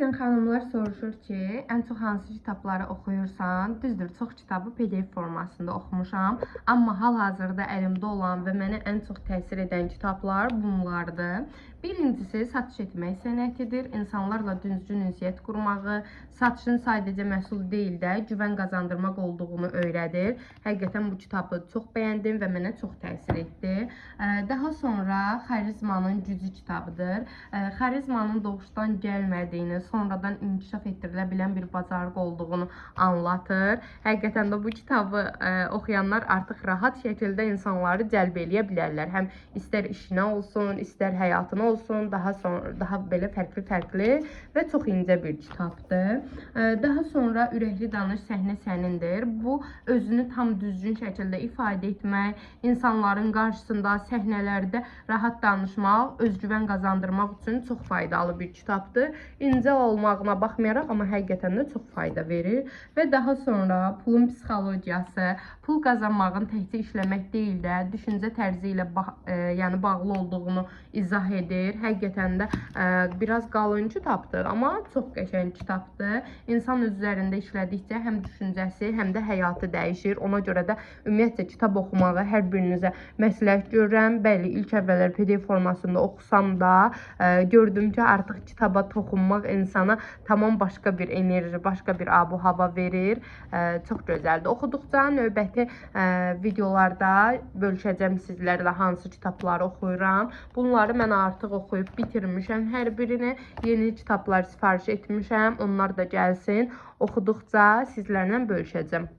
Bəzən xanımlar soruşur ki, ən çox hansı kitabları oxuyursan? Düzdür, çox kitabı PDF formasında oxumuşam, amma hal-hazırda əlimdə olan və mənə ən çox təsir edən kitablar bunlardır. Birincisi, satış etmək sənətidir. İnsanlarla düzgün ünsiyyət qurmağı, satışın sadəcə məhsul deyil də, güvən qazandırmaq olduğunu öyrədir. Həqiqətən bu kitabı çox bəyəndim və mənə çox təsir etdi. Daha sonra Xarizmanın Gücü kitabıdır. Xarizmanın doğuşdan gəlmədiyini, sonradan inkişaf etdirilə bilən bir bacarıq olduğunu anlatır. Həqiqətən də bu kitabı oxuyanlar artıq rahat şəkildə insanları cəlb eləyə bilərlər. Həm istər işinə olsun, istər həyatına olsun, daha belə fərqli və çox incə bir kitabdır. Daha sonra Ürəkli Danış Səhnə Sənindir. Bu, özünü tam düzgün şəkildə ifadə etmək, insanların qarşısında, səhnələrdə rahat danışmaq, özgüvən qazandırmaq üçün çox faydalı bir kitabdır. İncə olmağına baxmayaraq, amma həqiqətən də çox fayda verir. Və daha sonra Pulun Psixologiyası, pul qazanmağın təkcə işləmək deyil də, düşüncə tərzi ilə bağlı olduğunu izah edir. Həqiqətən də biraz qalın kitabdır, amma çox qəşəng kitabdır. İnsan öz üzərində işlədikcə həm düşüncəsi, həm də həyatı dəyişir. Ona görə də ümumiyyətlə kitab oxumağı hər birinizə məsləhət görürəm. Bəli, ilk əvvəllər PDF formasında oxusam da gördüm ki, artıq kitaba toxunmaq insana tamam başqa bir enerji, başqa bir abu-hava verir. Çox gözəldir. Oxuduqca növbəti videolarda bölüşəcəm sizlərlə hansı kitabları oxuyuram. Bunları mən artıq oxuyub bitirmişəm. Hər birini yeni kitablar sifariş etmişəm. Onlar da gəlsin. Oxuduqca sizlərlə bölüşəcəm.